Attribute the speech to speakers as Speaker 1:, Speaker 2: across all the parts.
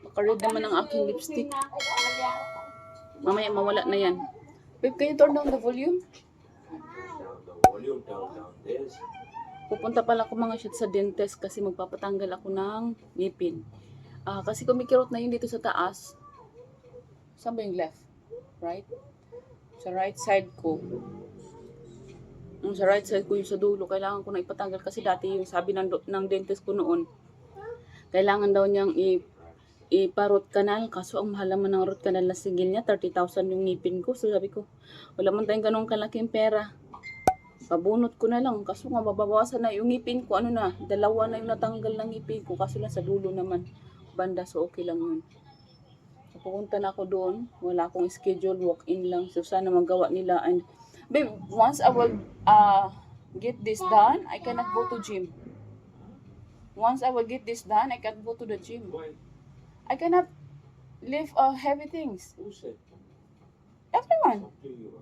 Speaker 1: Makared naman ang aking lipstick. Mamaya mawala na yan. Babe, can you turn down the volume? Pupunta pala ako mga shit sa dentist kasi magpapatanggal ako ng ngipin. Kasi kumikirot na yun dito sa taas. Saan ba yung left? Right? Sa right side ko. Sa right side ko yung sa dulo. Kailangan ko na ipatanggal kasi dati yung sabi ng dentist ko noon. Kailangan daw niyang ipa-root canal. Kaso ang mahal naman ng root canal na sigil niya. 30,000 yung ngipin ko. So sabi ko, wala man tayong ganong kalaking pera. Pabunot ko na lang. Kaso nga mababawasan na yung ngipin ko. Ano na, 2 na yung natanggal ng ngipin ko. Kaso lang sa dulo naman. Banda, so okay lang yun. So, pupunta na ako doon. Wala akong schedule. Walk-in lang. So sana magawa nila. And babe, once I will get this done, I cannot go to gym. Once I will get this done, I can't go to the gym.
Speaker 2: Why?
Speaker 1: I cannot lift heavy things.
Speaker 2: Who said?
Speaker 1: Everyone.
Speaker 2: Up to you.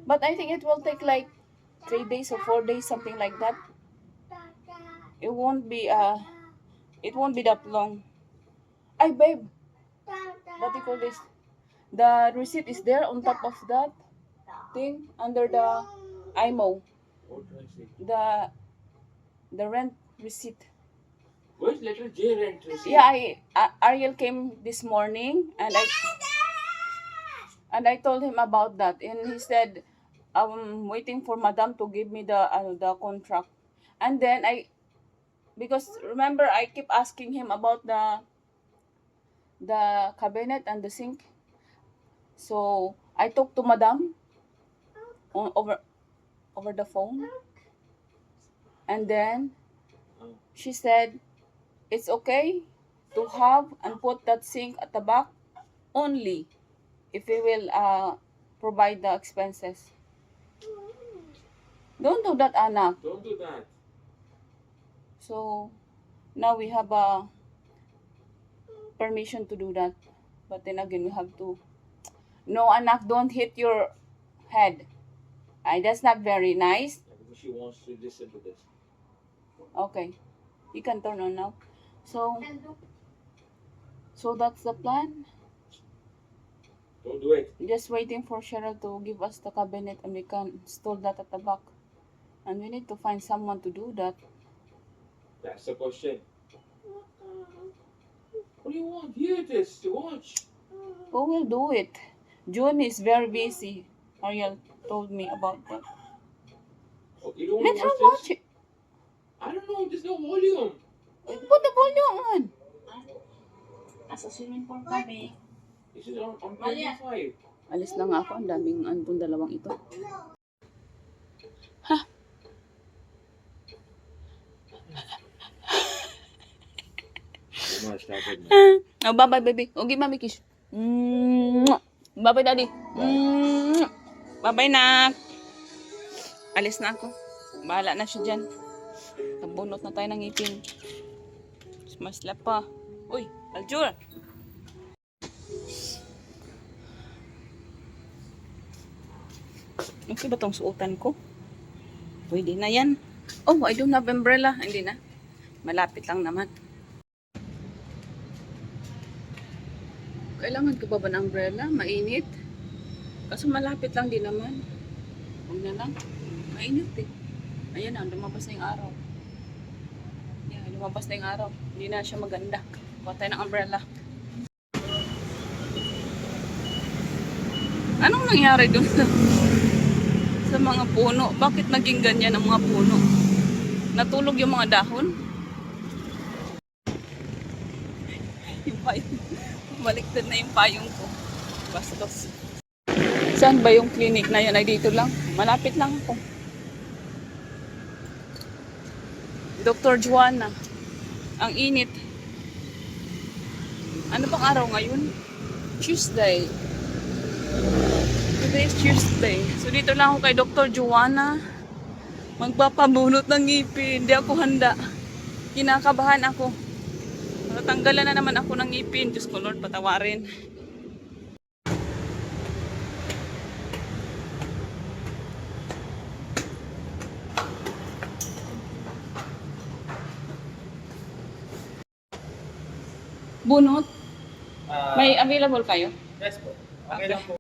Speaker 1: But I think it will take like 3 days or 4 days, something like that. It won't be that long. Ay, babe. What do you call this? The receipt is there on top of that thing under the IMO.
Speaker 2: What do I say?
Speaker 1: The rent receipt.
Speaker 2: Where's letter J rent receipt?
Speaker 1: Yeah, Ariel came this morning and I told him about that, and he said I'm waiting for Madam to give me the contract. And then because remember I keep asking him about the cabinet and the sink. So I talked to Madam over the phone, and then she said it's okay to have and put that sink at the back only if we will provide the expenses. Don't do that, anak.
Speaker 2: Don't do that.
Speaker 1: So now we have a permission to do that, but then again we have to. No, anak, don't hit your head. That's not very nice.
Speaker 2: Because she wants to listen to this.
Speaker 1: Okay, you can turn on now. So that's the plan.
Speaker 2: Don't do it.
Speaker 1: Just waiting for Cheryl to give us the cabinet and we can install that at the back. And we need to find someone to do that.
Speaker 2: That's the question. What do you want? Here it is. To watch.
Speaker 1: Who will do it? June is very busy. Ariel told me about that.
Speaker 2: Oh, you don't
Speaker 1: Let
Speaker 2: want
Speaker 1: her
Speaker 2: to watch
Speaker 1: watch
Speaker 2: this?
Speaker 1: it.
Speaker 2: I don't know. There's no volume.
Speaker 1: Put the volume on.
Speaker 3: Nasa swimming pool kami.
Speaker 2: This is on 25.
Speaker 1: Alis na nga ako. Ang daming antong dalawang ito. Ha? Oh, bye-bye, baby. Okay, mami, kiss. Bye-bye, daddy. Bye-bye, nak. Alis na ako. Bahala na siya dyan. Nabunot na tayo ng ngipin. Masla pa. Uy, Aljur. Okay ba tong suotan ko? Pwede na yan. Oh, I don't have umbrella. Hindi na. Malapit lang naman. Kailangan ko ba ng umbrella? Mainit. Kaso malapit lang din naman. Huwag na lang. Mainit eh. Ayan na, lumabas na yung araw. Yan, lumabas na yung araw. Hindi na siya maganda. Kuha tayo ng umbrella. Anong nangyari doon sa mga puno? Bakit naging ganyan ang mga puno? Natulog yung mga dahon? Yung payong. Baliktad na yung payong ko. Bastos. Saan ba yung clinic na yan? Ay dito lang. Malapit lang ako. Dr. Juana. Ang init. Ano bang araw ngayon? Tuesday. Today is Tuesday. So dito lang ako kay Dr. Juana. Magpapabunot ng ngipin. Hindi ako handa. Kinakabahan ako. Natanggalan na naman ako ng ngipin. Diyos ko Lord, patawarin. Bunot? May available kayo?
Speaker 4: Yes po. Okay lang po.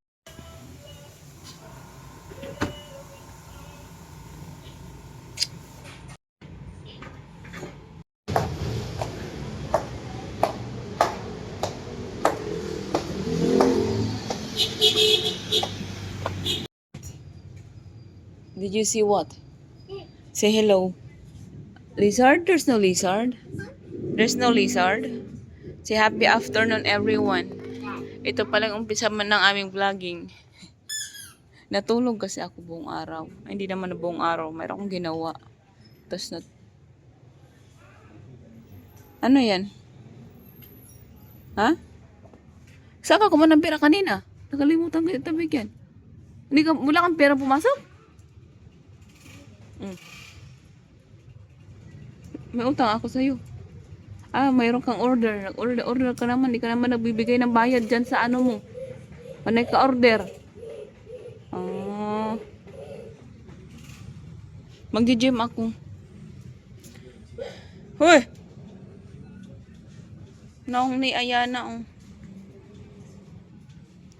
Speaker 1: Did you see what? Say hello. Lizard? There's no lizard. There's no lizard. Say happy afternoon everyone. Ito palang umpisa man ng aming vlogging. Natulog kasi ako buong araw. Ay, hindi naman na buong araw. Mayroon akong ginawa. Tapos Ano yan? Ha? Saan ka kuha ng pera kanina? Nakalimutan ko tabig yan. Wala kang pera pumasok? May utang ako sa'yo. Mayroon kang order. Order ka naman. Hindi ka naman nagbibigay ng bayad dyan sa ano mo. Panay ka order. Magdi-gym ako. Hoy! Naong ni Ayana, oh.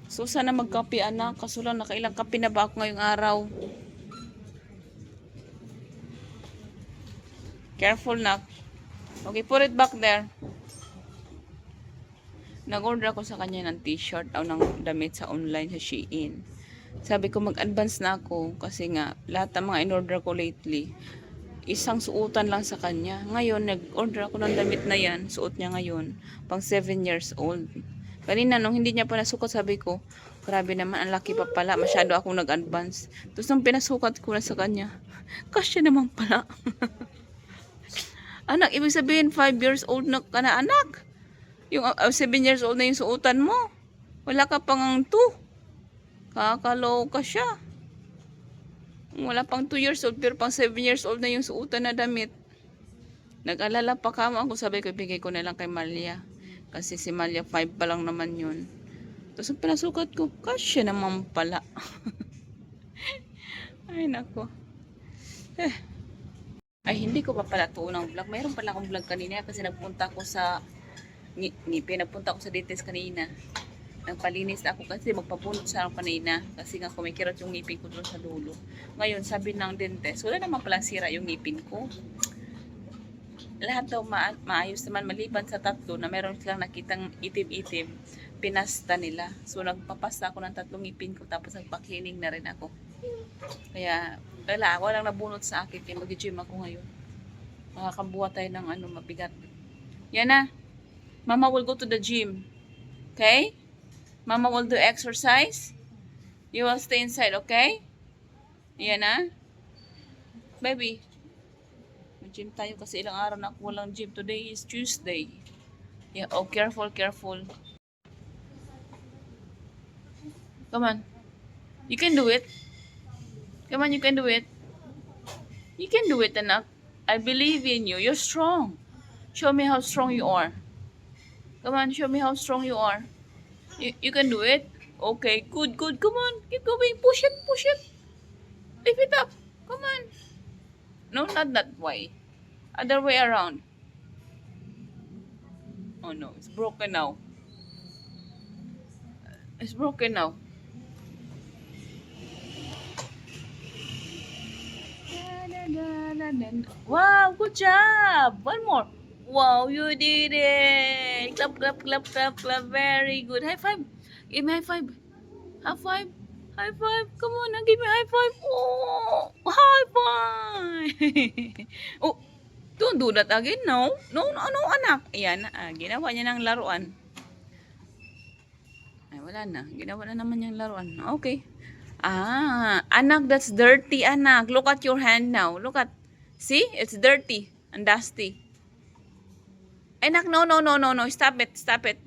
Speaker 1: So, sana magkape, anak. Kaso lang, nakailang kape na ba ako ngayong araw? Careful, nak. Okay, put it back there. Nag-order ako sa kanya ng t-shirt o ng damit sa online sa Shein. Sabi ko mag-advance na ako kasi nga lahat ng mga in-order ko lately, isang suotan lang sa kanya. Ngayon, nag-order ako ng damit na yan. Suot niya ngayon. Pang 7 years old. Kanina, nung hindi niya pa nasukat, sabi ko, grabe naman, ang laki pa pala. Masyado akong nag-advance. Tapos nung pinasukat ko na sa kanya, kasya naman pala. Anak, ibig sabihin 5 years old na ka na, anak. Yung 7 years old na yung suotan mo. Wala ka pang 2. Kakaloka siya. Wala pang 2 years old, pero pang 7 years old na yung suotan na damit. Nag-alala pa kamo ako, sabi ko, ibigay ko na lang kay Malia. Kasi si Malia 5 pa lang naman yun. Tapos ang pinasukat ko, kasya naman pala. Ay, nako. Ay, hindi ko pa pala ito unang vlog. Mayroon pala akong vlog kanina kasi nagpunta ko sa ngipin. Nagpunta ko sa dentist kanina. Nagpalinis na ako kasi magpabunot sa kanina. Kasi nga kumikirot yung ngipin ko doon sa dulo. Ngayon, sabi ng dentist, wala naman palang sira yung ngipin ko. Lahat daw maayos naman maliban sa 3 na meron silang nakitang itim-itim. Pinasta nila. So, nagpapasta ako ng 3 ngipin ko tapos nagpa-cleaning na rin ako. Kaya, walang nabunot sa akin. Kaya mag-gym ako ngayon. Makakabuha tayo ng mabigat. Yan na. Mama will go to the gym. Okay? Mama will do exercise. You will stay inside, okay? Yan na. Baby. Mag-gym tayo kasi ilang araw na ako walang gym. Today is Tuesday. Yeah, oh, careful, careful. Come on. You can do it. Come on, you can do it. You can do it, anak. I believe in you. You're strong. Show me how strong you are. Come on, show me how strong you are. You can do it. Okay, good, good. Come on, keep going. Push it, push it. Lift it up. Come on. No, not that way. Other way around. Oh no, it's broken now. It's broken now. Wow, good job. One more. Wow, you did it. Clap, clap, clap, clap, clap. Very good. High five. Give me high five. High five. High five. Come on, now give me high five. Oh, high five. Oh, don't do that again. No. No, no, no, anak. Ayan, ginawa niya ng laruan. Ay, wala na. Ginawa na naman niyang laruan. Okay. Anak, that's dirty, anak. Look at your hand now. Look at. See? It's dirty and dusty. Anak, no, no, no, no, no. Stop it, stop it.